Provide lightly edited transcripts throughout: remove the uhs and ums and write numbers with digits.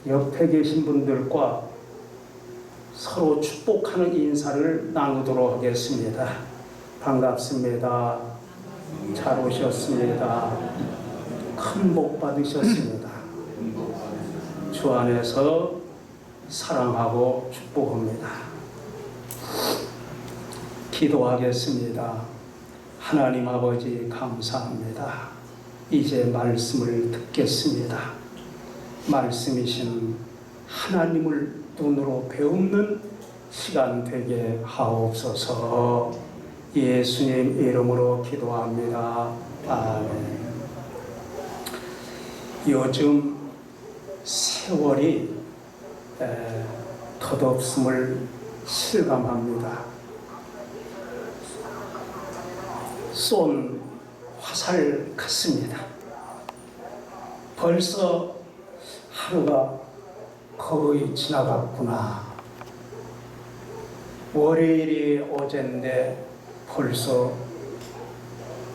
옆에 계신 분들과 서로 축복하는 인사를 나누도록 하겠습니다. 반갑습니다. 잘 오셨습니다. 큰 복 받으셨습니다. 주 안에서 사랑하고 축복합니다. 기도하겠습니다. 하나님 아버지 감사합니다. 이제 말씀을 듣겠습니다. 말씀이신 하나님을 눈으로 배우는 시간 되게 하옵소서. 예수님 이름으로 기도합니다. 아멘. 요즘 세월이 덧없음을 실감합니다. 쏜 화살 같습니다. 벌써 하루가 거의 지나갔구나. 월요일이 어젠데 벌써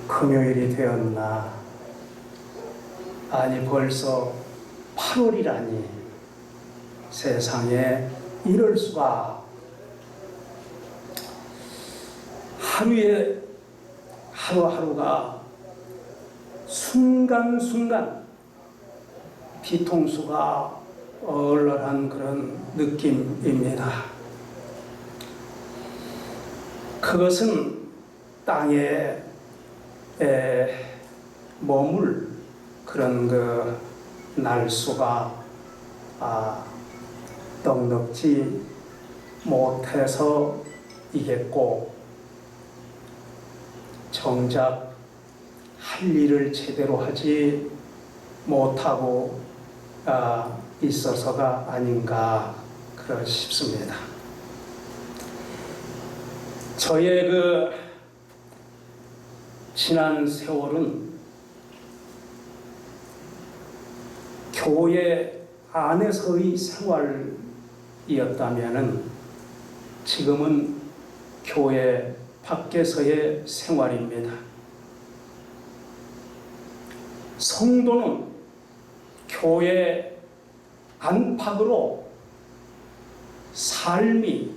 금요일이 되었나. 아니 벌써 8월이라니. 세상에 이럴 수가. 하루하루가 순간순간 뒤통수가 얼얼한 그런 느낌입니다. 그것은 땅에 머물 그런 그 날수가 넉넉지 못해서이겠고, 정작 할 일을 제대로 하지 못하고 있어서가 아닌가 싶습니다. 저의 그 지난 세월은 교회 안에서의 생활이었다면은 지금은 교회 밖에서의 생활입니다. 성도는 교회 안팎으로 삶이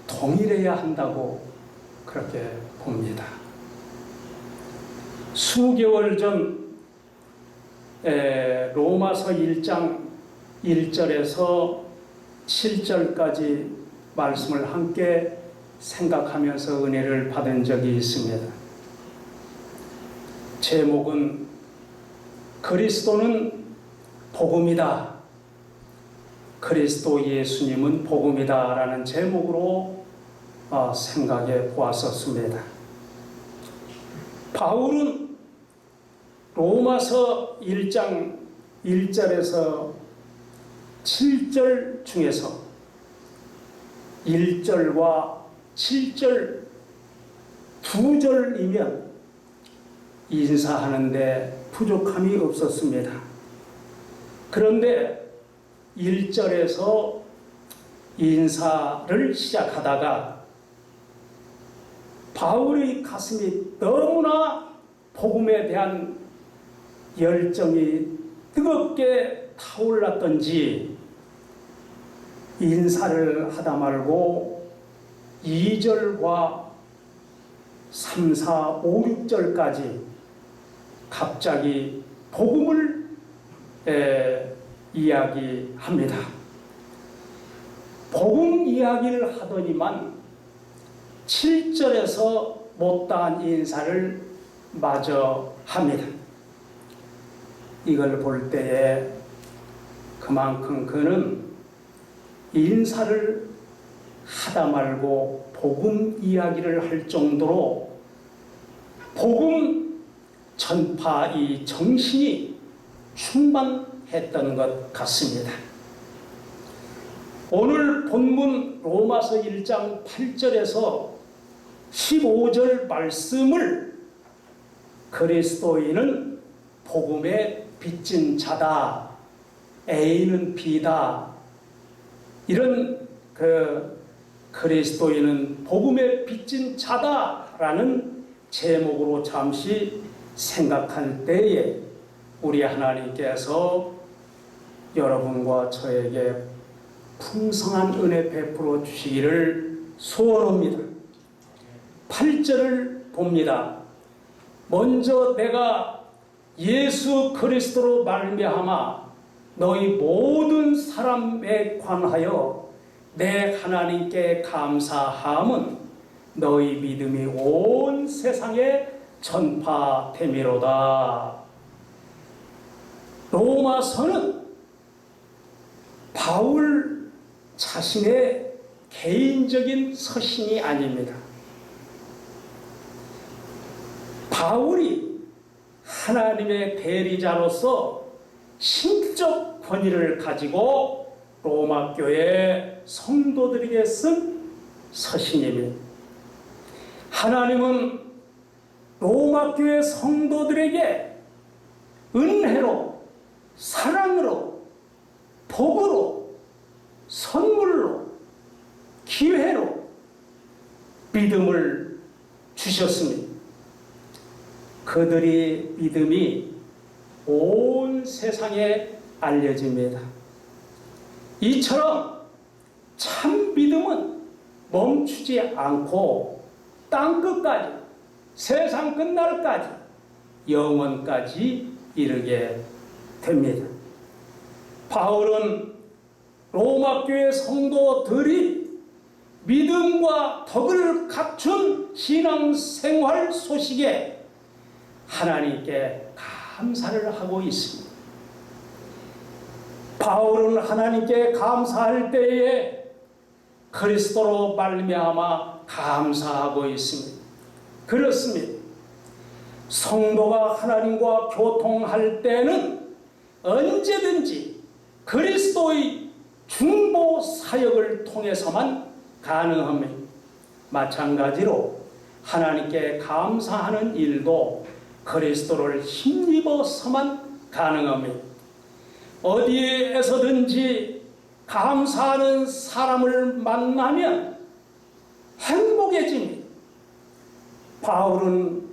동일해야 한다고 그렇게 봅니다. 수개월 전 로마서 1장 1절에서 7절까지 말씀을 함께 생각하면서 은혜를 받은 적이 있습니다. 제목은 그리스도는 복음이다. 그리스도 예수님은 복음이다 라는 제목으로 생각해 보았었습니다. 바울은 로마서 1장 1절에서 7절 중에서 1절과 7절 2절이면 인사하는데 부족함이 없었습니다. 그런데 1절에서 인사를 시작하다가 바울의 가슴이 너무나 복음에 대한 열정이 뜨겁게 타올랐던지 인사를 하다 말고 2절과 3, 4, 5, 6절까지 갑자기 복음을 이야기합니다. 복음 이야기를 하더니만 7절에서 못다한 인사를 마저 합니다. 이걸 볼 때에 그만큼 그는 인사를 하다 말고 복음 이야기를 할 정도로 복음 전파 이 정신이 충만했던 것 같습니다. 오늘 본문 로마서 1장 8절에서 15절 말씀을 그리스도인은 복음에 빚진 자다, A는 B다, 이런 그리스도인은 복음에 빚진 자다라는 제목으로 잠시 생각할 때에 우리 하나님께서 여러분과 저에게 풍성한 은혜 베풀어 주시기를 소원합니다. 8절을 봅니다. 먼저 내가 예수 그리스도로 말미암아 너희 모든 사람에 관하여 내 하나님께 감사함은 너희 믿음이 온 세상에 전파됨이로다. 로마서는 바울 자신의 개인적인 서신이 아닙니다. 바울이 하나님의 대리자로서 신적 권위를 가지고 로마 교회 성도들에게 쓴 서신입니다. 하나님은 로마 교회 성도들에게 은혜로, 사랑으로, 복으로, 선물로, 기회로 믿음을 주셨습니다. 그들의 믿음이 온 세상에 알려집니다. 이처럼 참 믿음은 멈추지 않고 땅끝까지, 세상 끝날까지, 영원까지 이르게 됩니다. 바울은 로마 교회 성도들이 믿음과 덕을 갖춘 신앙생활 소식에 하나님께 감사를 하고 있습니다. 바울은 하나님께 감사할 때에 그리스도로 말미암아 감사하고 있습니다. 그렇습니다. 성도가 하나님과 교통할 때는 언제든지 그리스도의 중보 사역을 통해서만 가능합니다. 마찬가지로 하나님께 감사하는 일도 그리스도를 힘입어서만 가능합니다. 어디에서든지 감사하는 사람을 만나면 행복해집니다. 바울은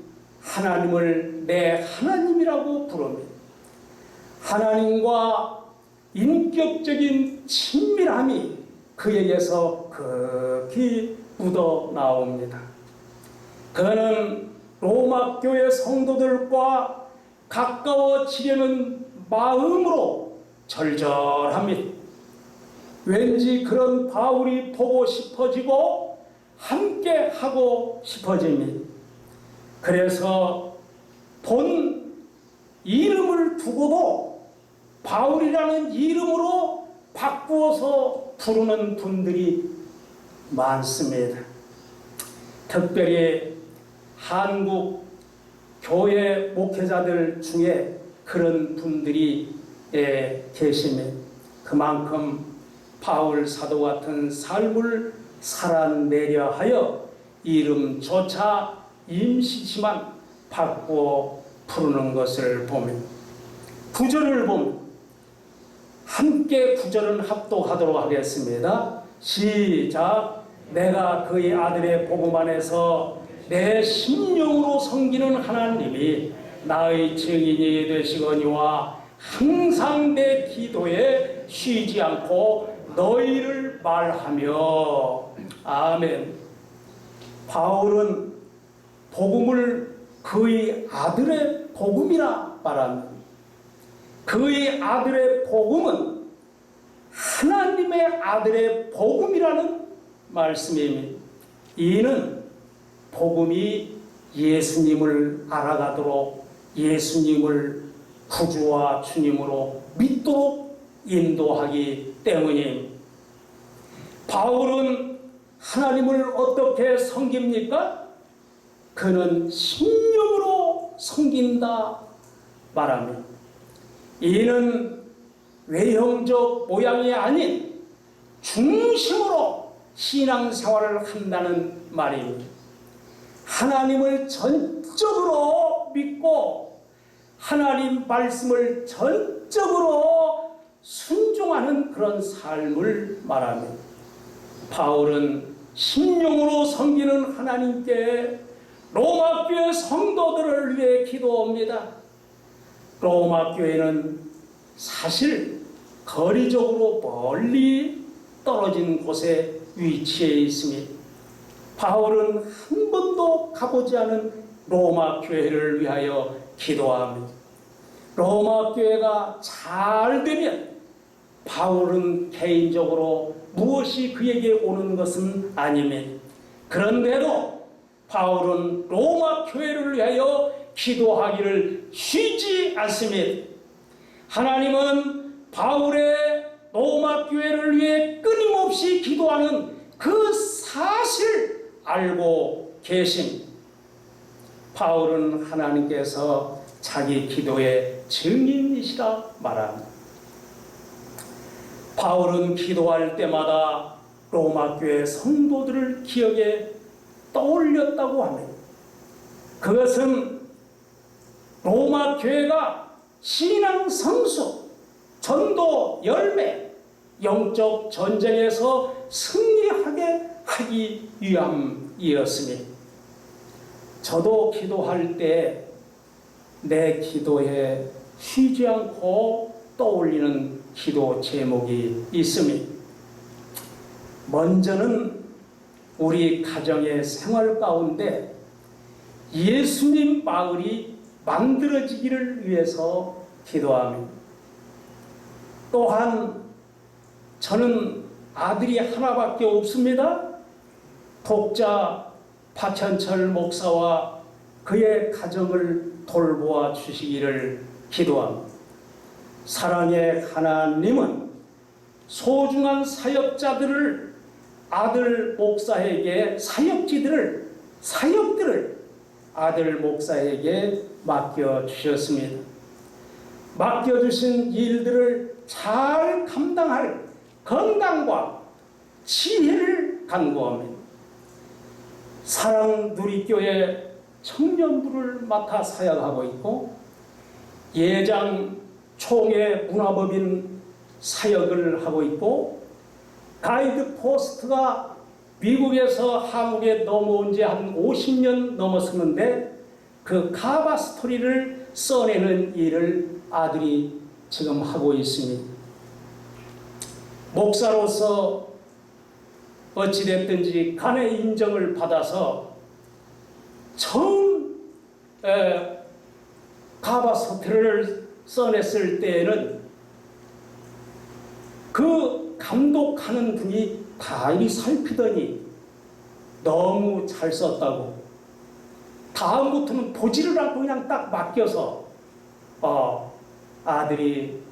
하나님을 내 하나님이라고 부릅니다. 하나님과 인격적인 친밀함이 그에게서 극히 묻어나옵니다. 그는 로마 교회 성도들과 가까워지려는 마음으로 절절합니다. 왠지 그런 바울이 보고 싶어지고 함께 하고 싶어집니다. 그래서 본 이름을 두고도 바울이라는 이름으로 바꾸어서 부르는 분들이 많습니다. 특별히 한국 교회 목회자들 중에 그런 분들이 계십니다. 그만큼 바울 사도 같은 삶을 살아내려 하여 이름조차 임시지만 바꾸어 부르는 것을 보면, 구절을 보면 함께 구절은 합독하도록 하겠습니다. 시작. 내가 그의 아들의 복음 안에서 내 심령으로 섬기는 하나님이 나의 증인이 되시거니와 항상 내 기도에 쉬지 않고 너희를 말하며. 아멘. 바울은 복음을 그의 아들의 복음이라 말합니다. 그의 아들의 복음은 하나님의 아들의 복음이라는 말씀입니다. 이는 복음이 예수님을 알아가도록 예수님을 구주와 주님으로 믿도록 인도하기 때문입니다. 바울은 하나님을 어떻게 섬깁니까? 그는 심령으로 섬긴다 말합니다. 이는 외형적 모양이 아닌 중심으로 신앙생활을 한다는 말입니다. 하나님을 전적으로 믿고 하나님 말씀을 전적으로 순종하는 그런 삶을 말합니다. 바울은 심령으로 섬기는 하나님께 로마 교회 성도들을 위해 기도합니다. 로마 교회는 사실 거리적으로 멀리 떨어진 곳에 위치해 있으며 바울은 한 번도 가보지 않은 로마 교회를 위하여 기도하며 로마 교회가 잘 되면 바울은 개인적으로 무엇이 그에게 오는 것은 아니며 그런데도 바울은 로마 교회를 위하여 기도하기를 쉬지 않습니다. 하나님은 바울의 로마 교회를 위해 끊임없이 기도하는 그 사실을 알고 계심. 바울은 하나님께서 자기 기도의 증인이시라 말합니다. 바울은 기도할 때마다 로마 교회 성도들을 기억에 떠올렸다고 합니다. 그것은 로마 교회가 신앙 성수, 전도 열매, 영적 전쟁에서 승리하게 하기 위함이었습니다. 저도 기도할 때 내 기도에 쉬지 않고 떠올리는 기도 제목이 있습니다. 먼저는 우리 가정의 생활 가운데 예수님 마을이 만들어지기를 위해서 기도합니다. 또한 저는 아들이 하나밖에 없습니다. 독자 박현철 목사와 그의 가정을 돌보아 주시기를 기도합니다. 사랑의 하나님은 소중한 사역자들을 아들 목사에게 사역들을 아들 목사에게 맡겨주셨습니다. 맡겨주신 일들을 잘 감당할 건강과 지혜를 간구합니다. 사랑 누리교회 청년부를 맡아 사역하고 있고 예장 총회 문화법인 사역을 하고 있고 가이드 포스트가 미국에서 한국에 넘어온 지 한 50년 넘었었는데 그 카바 스토리를 써내는 일을 아들이 지금 하고 있습니다. 목사로서 어찌됐든지 간의 인정을 받아서 처음 카바 스토리를 써냈을 때에는 그 감독하는 분이 다 이리 살피더니 너무 잘 썼다고 다음부터는 보지를 않고 그냥 딱 맡겨서 아들이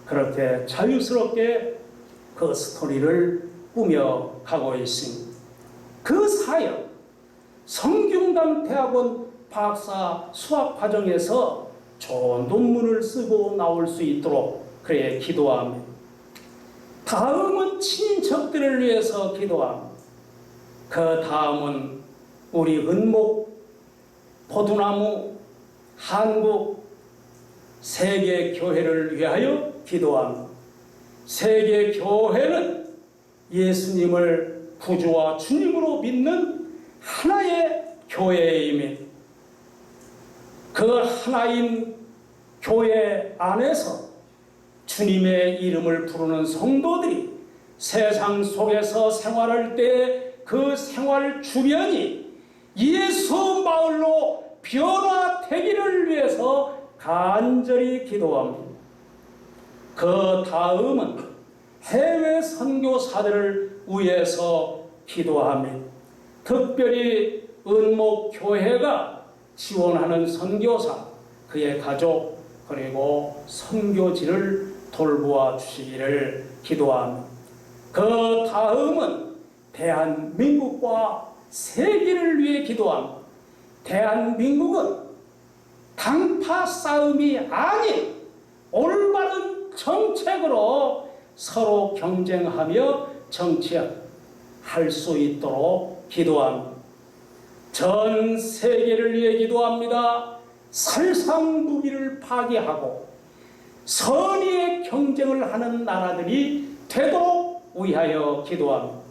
그렇게 자유스럽게 그 스토리를 꾸며가고 있습니다. 그 사역 성균관 대학원 박사 수학 과정에서 좋은 논문을 쓰고 나올 수 있도록 그래 기도합니다. 다음은 친인척들을 위해서 기도합니다. 그 다음은 우리 은목, 포두나무, 한국, 세계 교회를 위하여 기도합니다. 세계 교회는 예수님을 구주와 주님으로 믿는 하나의 교회임입니다. 그 하나인 교회 안에서 주님의 이름을 부르는 성도들이 세상 속에서 생활할 때 그 생활 주변이 예수 마을로 변화되기를 위해서 간절히 기도합니다. 그 다음은 해외 선교사들을 위해서 기도합니다. 특별히 은목교회가 지원하는 선교사, 그의 가족, 그리고 선교지를 돌보아 주시기를 기도합니다. 그 다음은 대한민국과 세계를 위해 기도합니다. 대한민국은 당파 싸움이 아닌 올바른 정책으로 서로 경쟁하며 정치할 수 있도록 기도합니다. 전 세계를 위해 기도합니다. 살상무기를 파괴하고 선의의 경쟁을 하는 나라들이 되도록 위하여 기도합니다.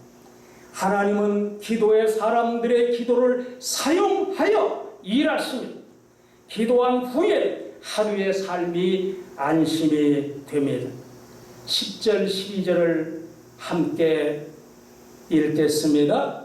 하나님은 기도의 사람들의 기도를 사용하여 일하십니다. 기도한 후에 하루의 삶이 안심이 됩니다. 10절, 12절을 함께 읽겠습니다.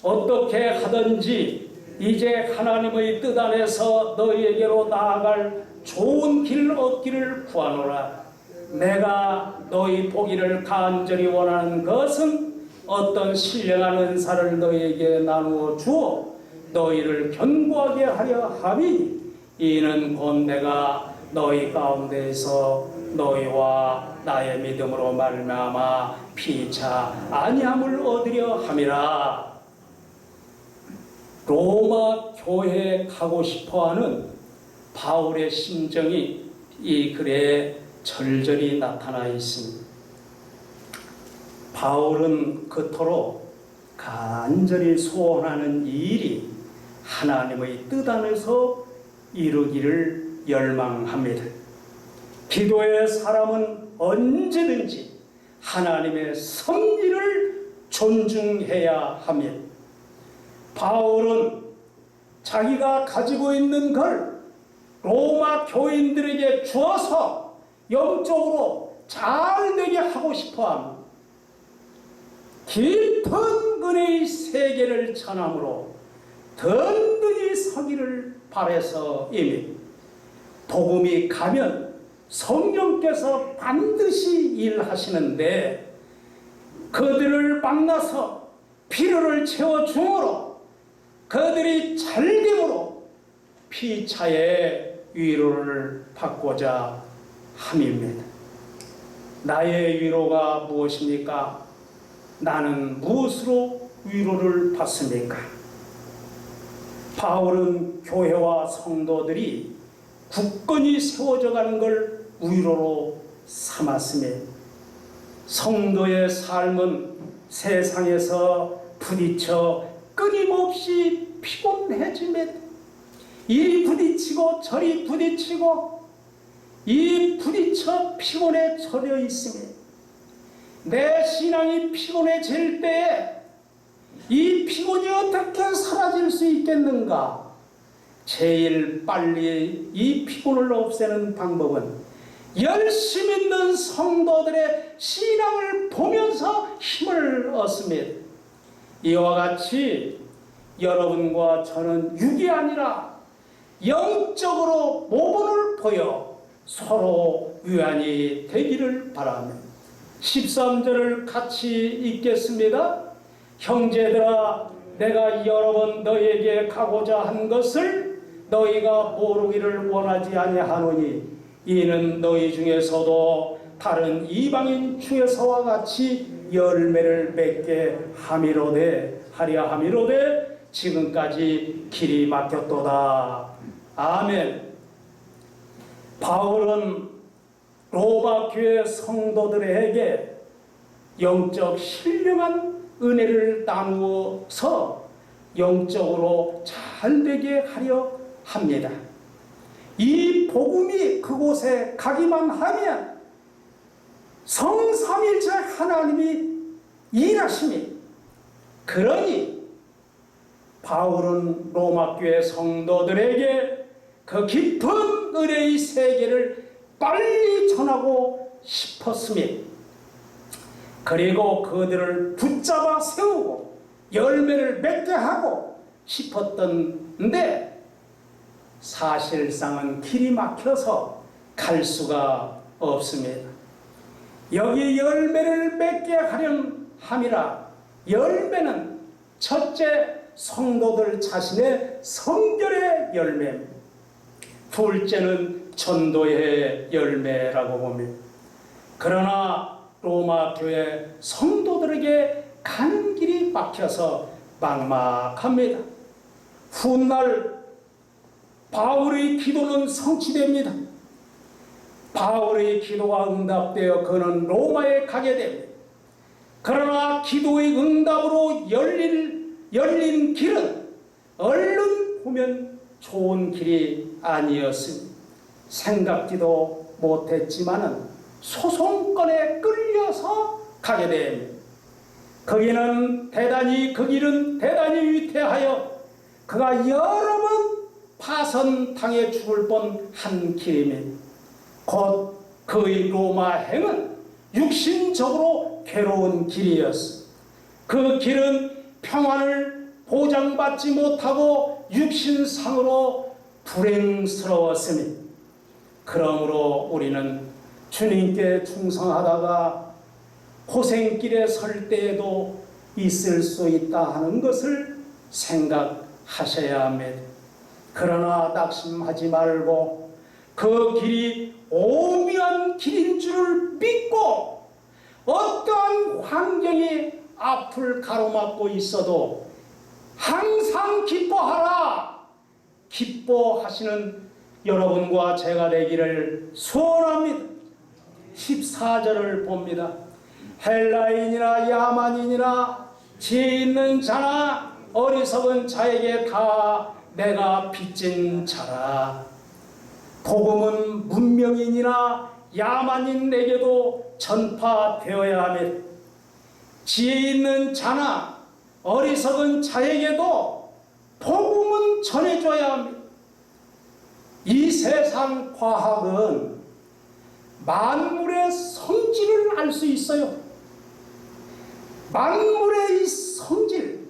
어떻게 하든지 이제 하나님의 뜻 안에서 너희에게로 나아갈 좋은 길 얻기를 구하노라. 내가 너희 보기를 간절히 원하는 것은 어떤 신령한 은사를 너희에게 나누어 주어 너희를 견고하게 하려 함이, 이는 곧 내가 너희 가운데에서 너희와 나의 믿음으로 말미암아 피차 안위함을 얻으려 함이라. 로마 교회에 가고 싶어하는 바울의 심정이 이 글에 절절히 나타나 있습니다. 바울은 그토록 간절히 소원하는 이 일이 하나님의 뜻 안에서 이루기를 열망합니다. 기도의 사람은 언제든지 하나님의 섭리를 존중해야 합니다. 바울은 자기가 가지고 있는 걸 로마 교인들에게 주어서 영적으로 잘 되게 하고 싶어합니다. 깊은 은혜의 세계를 전함으로 든든히 서기를 바라서이니, 복음이 가면 성령께서 반드시 일하시는데 그들을 만나서 필요를 채워주므로 그들이 잘됨으로 피차의 위로를 받고자 함입니다. 나의 위로가 무엇입니까? 나는 무엇으로 위로를 받습니까? 바울은 교회와 성도들이 굳건히 세워져 가는 걸 위로로 삼았으며, 성도의 삶은 세상에서 부딪혀 끊임없이 피곤해집니다. 이리 부딪히고 저리 부딪히고 이 부딪혀 피곤에 처려 있으며, 내 신앙이 피곤해질 때에 이 피곤이 어떻게 사라질 수 있겠는가? 제일 빨리 이 피곤을 없애는 방법은 열심 있는 성도들의 신앙을 보면서 힘을 얻습니다. 이와 같이 여러분과 저는 육이 아니라 영적으로 모범을 보여 서로 위안이 되기를 바라며 13절을 같이 읽겠습니다. 형제들아, 내가 여러 번 너희에게 가고자 한 것을 너희가 모르기를 원하지 아니하노니, 이는 너희 중에서도 다른 이방인 중에서와 같이 열매를 맺게 하려 함이로되 지금까지 길이 막혔도다. 아멘. 바울은 로마 교회 성도들에게 영적 신령한 은혜를 나누어서 영적으로 잘되게 하려 합니다. 이 복음이 그곳에 가기만 하면 성삼일체 하나님이 일하시니, 그러니 바울은 로마 교회 성도들에게 그 깊은 은혜의 세계를 빨리 전하고 싶었으며, 그리고 그들을 붙잡아 세우고 열매를 맺게 하고 싶었던데, 사실상은 길이 막혀서 갈 수가 없습니다. 여기 열매를 맺게 하려 함이라. 열매는 첫째, 성도들 자신의 성결의 열매, 둘째는 전도의 열매라고 봅니다. 그러나 로마 교회 성도들에게 가는 길이 막혀서 막막합니다. 훗날 바울의 기도는 성취됩니다. 바울의 기도가 응답되어 그는 로마에 가게 됩니다. 그러나 기도의 응답으로 열린 길은 얼른 보면 좋은 길이 아니었습니다. 생각지도 못했지만은 소송권에 끌려서 가게 됩니다. 그 길은 대단히 위태하여 그가 여러 번 파선당해 죽을 뻔한 길입니다. 곧 그의 로마행은 육신적으로 괴로운 길이었습니다. 그 길은 평안을 보장받지 못하고 육신상으로 불행스러웠습니다. 그러므로 우리는 주님께 충성하다가 고생길에 설 때에도 있을 수 있다 하는 것을 생각하셔야 합니다. 그러나 낙심하지 말고 그 길이 오묘한 길인 줄을 믿고 어떠한 환경이 앞을 가로막고 있어도 항상 기뻐하라. 기뻐하시는 여러분과 제가 되기를 소원합니다. 14절을 봅니다. 헬라인이나 야만인이나 지혜 있는 자나 어리석은 자에게 다 내가 빚진 자라. 복음은 문명인이나 야만인에게도 전파되어야 하며 지혜 있는 자나 어리석은 자에게도 복음은 전해줘야 합니다. 이 세상 과학은 만물의 성질을 알 수 있어요. 만물의 이 성질,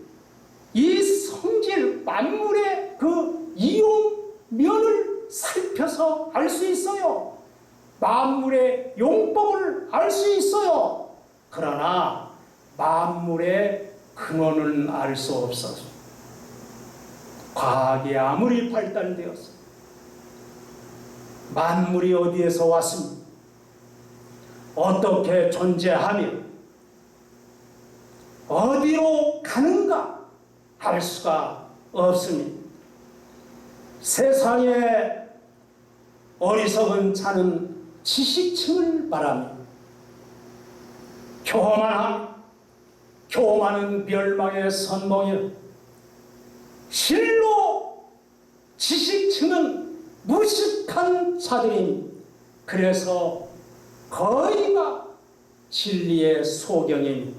만물의 그 이용면을 살펴서 알 수 있어요. 만물의 용법을 알 수 있어요. 그러나 만물의 근원은 알 수 없어서 과학이 아무리 발달되어서 만물이 어디에서 왔습니까? 어떻게 존재하며 어디로 가는가 알 수가 없습니다. 세상에 어리석은 자는 지식층을 말합니다. 교만은 멸망의 선봉이요. 실로 지식층은 무식한 자들입니다. 그래서 거의가 진리의 소경입니다.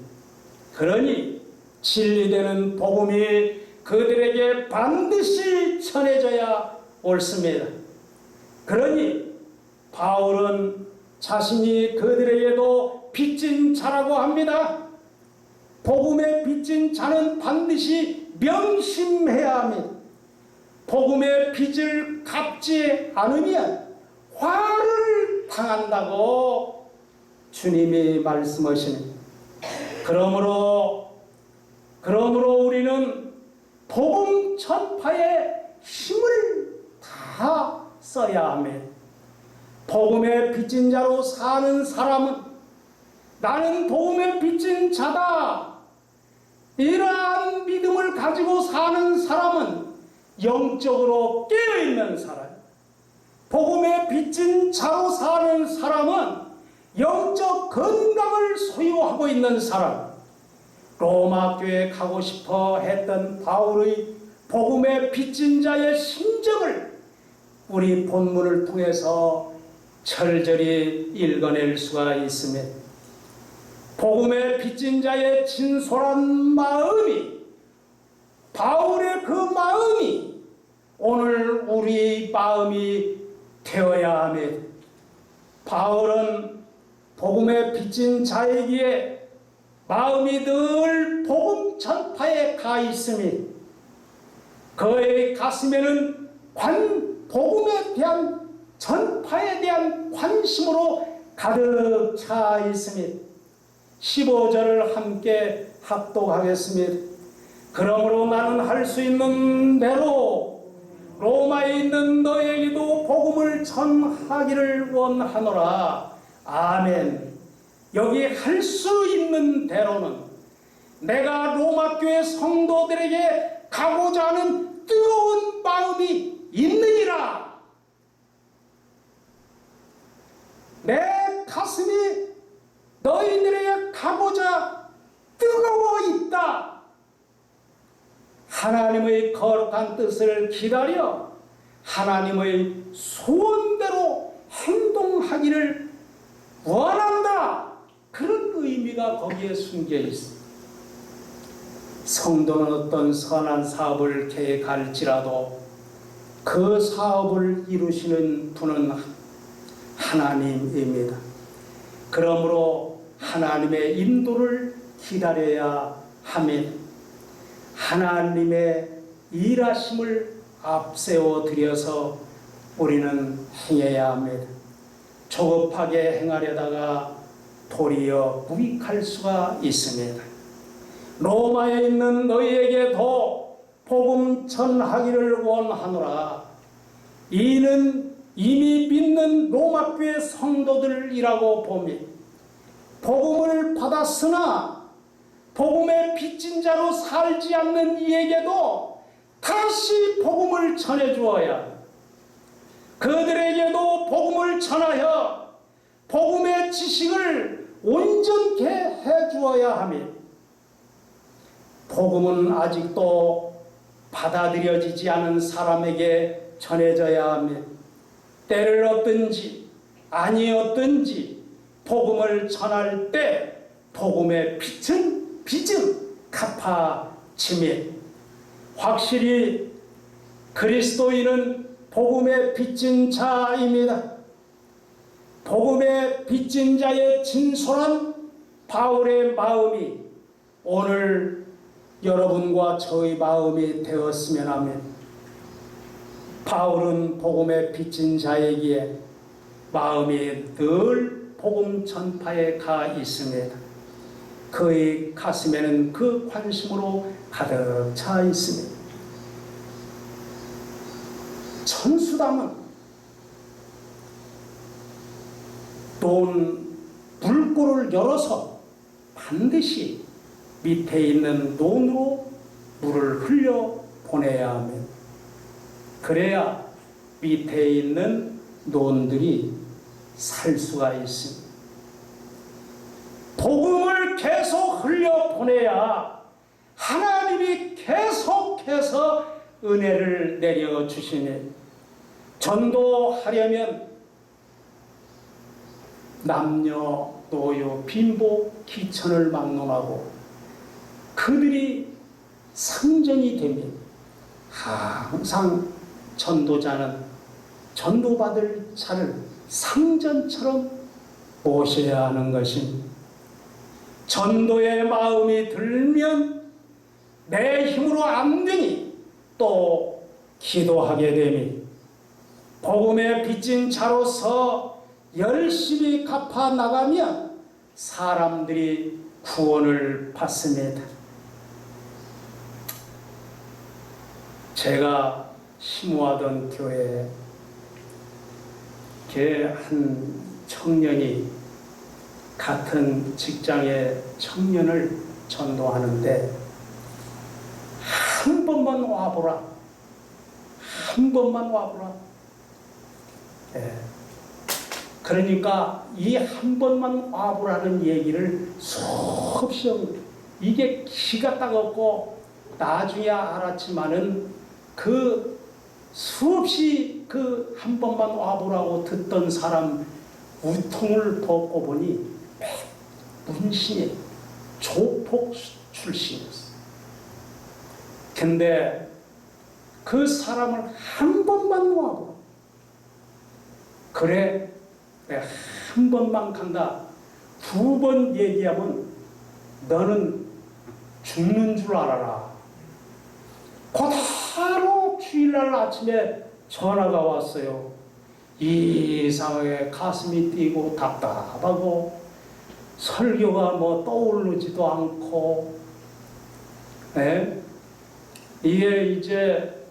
그러니 진리되는 복음이 그들에게 반드시 전해져야 옳습니다. 그러니 바울은 자신이 그들에게도 빚진 자라고 합니다. 복음에 빚진 자는 반드시 명심해야 합니다. 복음의 빚을 갚지 않으면 화를 당한다고 주님이 말씀하십니다. 그러므로 우리는 복음 전파에 힘을 다 써야 합니다. 복음의 빚진 자로 사는 사람은 나는 복음의 빚진 자다. 이러한 믿음을 가지고 사는 사람은 영적으로 깨어있는 사람, 복음의 빚진 자로 사는 사람은 영적 건강을 소유하고 있는 사람. 로마 교회에 가고 싶어 했던 바울의 복음의 빚진 자의 심정을 우리 본문을 통해서 철저히 읽어낼 수가 있습니다. 복음의 빚진 자의 진솔한 마음이, 바울의 그 마음이 오늘 우리 마음이 되어야 합니다. 바울은 복음의 빚진 자에게 마음이 늘 복음 전파에 가 있으니 그의 가슴에는 복음에 대한 전파에 대한 관심으로 가득 차 있습니다. 15절을 함께 합독하겠습니다. 그러므로 나는 할 수 있는 대로 로마에 있는 너에게도 복음을 전하기를 원하노라. 아멘. 여기 할 수 있는 대로는 내가 로마 교회 성도들에게 가고자 하는 뜨거운 마음이 있느니라. 내 가슴이 너희들에게 가고자 뜨거워 있다. 하나님의 거룩한 뜻을 기다려 하나님의 소원대로 행동하기를 원한다. 그런 의미가 거기에 숨겨 있습니다. 성도는 어떤 선한 사업을 계획할지라도 그 사업을 이루시는 분은 하나님입니다. 그러므로 하나님의 인도를 기다려야 하며 하나님의 일하심을 앞세워 드려서 우리는 행해야 합니다. 조급하게 행하려다가 도리어 무익할 수가 있습니다. 로마에 있는 너희에게도 복음 전하기를 원하노라. 이는 이미 믿는 로마교회 성도들이라고 보며 복음을 받았으나 복음의 빚진 자로 살지 않는 이에게도 다시 복음을 전해주어야 그들에게도 복음을 전하여 복음의 지식을 온전케 해주어야 하며 복음은 아직도 받아들여지지 않은 사람에게 전해져야 하며 때를 얻든지 아니었든지 복음을 전할 때 복음의 빚은 갚아지며 확실히 그리스도인은 복음의 빚진 자입니다. 복음의 빚진 자의 진솔한 바울의 마음이 오늘 여러분과 저의 마음이 되었으면 하며 바울은 복음의 빚진 자이기에 마음이 늘 복음 전파에 가 있습니다. 그의 가슴에는 그 관심으로 가득 차 있습니다. 천수담은 논 물꼬를 열어서 반드시 밑에 있는 논으로 물을 흘려 보내야 하며 그래야 밑에 있는 논들이 살 수가 있습니다. 복음을 계속 흘려보내야 하나님이 계속해서 은혜를 내려주시니 전도하려면 남녀, 노유, 빈부, 기천을 막론하고 그들이 상전이 되면 항상 전도자는 전도받을 자를 상전처럼 모셔야 하는 것입니다. 전도의 마음이 들면 내 힘으로 안 되니 또 기도하게 되니 복음의 빚진 자로서 열심히 갚아 나가면 사람들이 구원을 받습니다. 제가 심호하던 교회에 한 청년이 같은 직장의 청년을 전도하는데 한 번만 와보라. 한 번만 와보라. 그러니까 이 한 번만 와보라는 얘기를 수없이 합니다. 이게 기가 따갑고 나중에 알았지만은 그 수없이 그 한 번만 와보라고 듣던 사람 우통을 벗고 보니 문신이 조폭 출신이었어요. 근데 그 사람을 한 번만 와보라. 그래, 내가 한 번만 간다. 두 번 얘기하면 너는 죽는 줄 알아라. 곧바로 주일날 아침에 전화가 왔어요. 이상하게 가슴이 뛰고 답답하고 설교가 뭐 떠오르지도 않고 이게 이제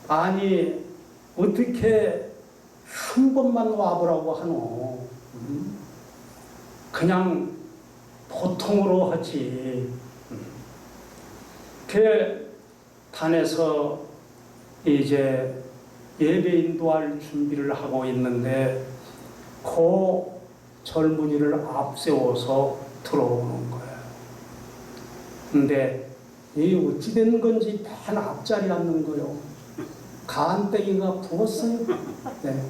아니 어떻게 한 번만 와보라고 하노. 그냥 보통으로 하지. 그 단에서 이제 예배 인도할 준비를 하고 있는데 그 젊은이를 앞세워서 들어오는 거예요. 근데 이 어찌 된 건지 맨 앞자리에 앉는 거예요. 간땡이가 부었어요. 네.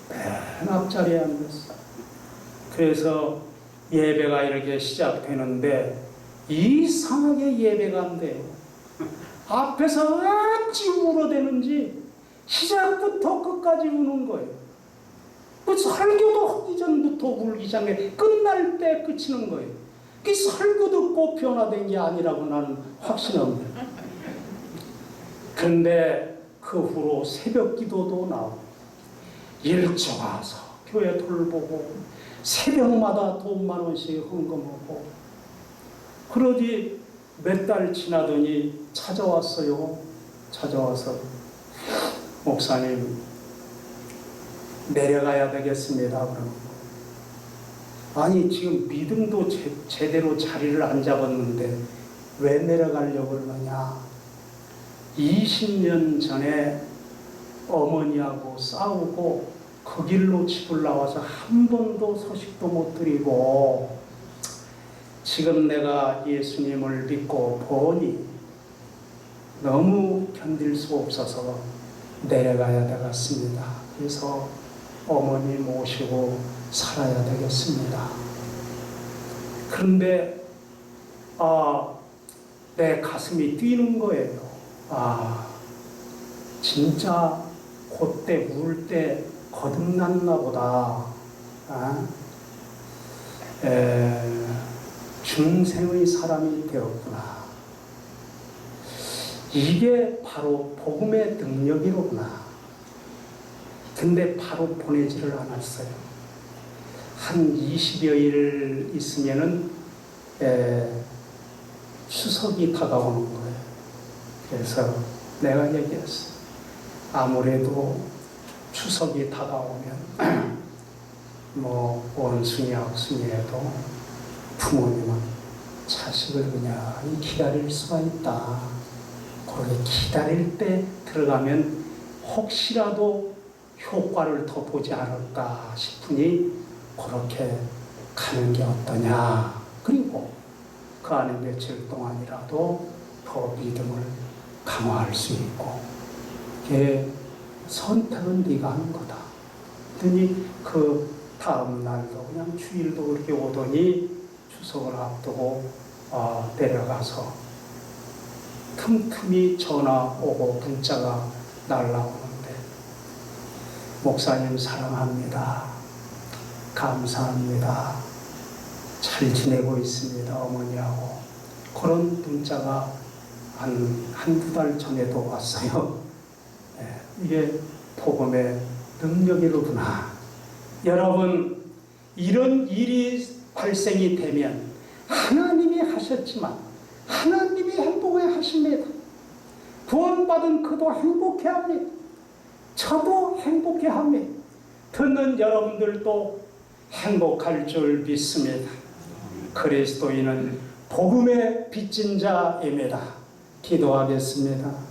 맨 앞자리에 앉았어요. 그래서 예배가 이렇게 시작되는데 이상하게 예배가 안 돼요. 앞에서 어찌 울어대는지 시작부터 끝까지 우는 거예요. 그 설교도 하기 전부터 울기 시작해. 끝날 때 그치는 거예요. 그 설교 듣고 변화된 게 아니라고 나는 확신합니다. 그런데 그 후로 새벽 기도도 나오고 일찍 와서 교회 돌보고 새벽마다 돈 10,000원씩 헌금하고 그러지 몇 달 지나더니 찾아왔어요. 찾아와서 목사님 내려가야 되겠습니다. 그러는 거. 아니 지금 믿음도 제대로 자리를 안 잡았는데 왜 내려가려고 그러느냐. 20년 전에 어머니하고 싸우고 그 길로 집을 나와서 한 번도 소식도 못 드리고 지금 내가 예수님을 믿고 보니 너무 견딜 수 없어서 내려가야 되겠습니다. 그래서 어머니 모시고 살아야 되겠습니다. 그런데 내 가슴이 뛰는 거예요. 진짜 그때 울 때 거듭났나 보다. 중생의 사람이 되었구나. 이게 바로 복음의 능력이로구나. 근데 바로 보내지를 않았어요. 한 20여일 있으면은 추석이 다가오는 거예요. 그래서 내가 얘기했어. 아무래도 추석이 다가오면 원숭이 악순이에도 부모님은 자식을 그냥 기다릴 수가 있다. 그렇게 기다릴 때 들어가면 혹시라도 효과를 더 보지 않을까 싶으니 그렇게 가는 게 어떠냐. 그리고 그 안에 며칠 동안이라도 더 믿음을 강화할 수 있고 선택은 네가 하는 거다. 그랬더니 그 다음 날도 그냥 주일도 그렇게 오더니 추석을 앞두고 내려가서 틈틈이 전화 오고 문자가 날라오는데 목사님 사랑합니다. 감사합니다. 잘 지내고 있습니다. 어머니하고. 그런 문자가 한두 달 전에도 왔어요. 이게 복음의 능력이로구나. 여러분, 이런 일이 발생이 되면 하나님이 하셨지만 하나님이 행복해 하십니다. 구원받은 그도 행복해 합니다. 저도 행복해 합니다. 듣는 여러분들도 행복할 줄 믿습니다. 그리스도인은 복음의 빚진 자입니다. 기도하겠습니다.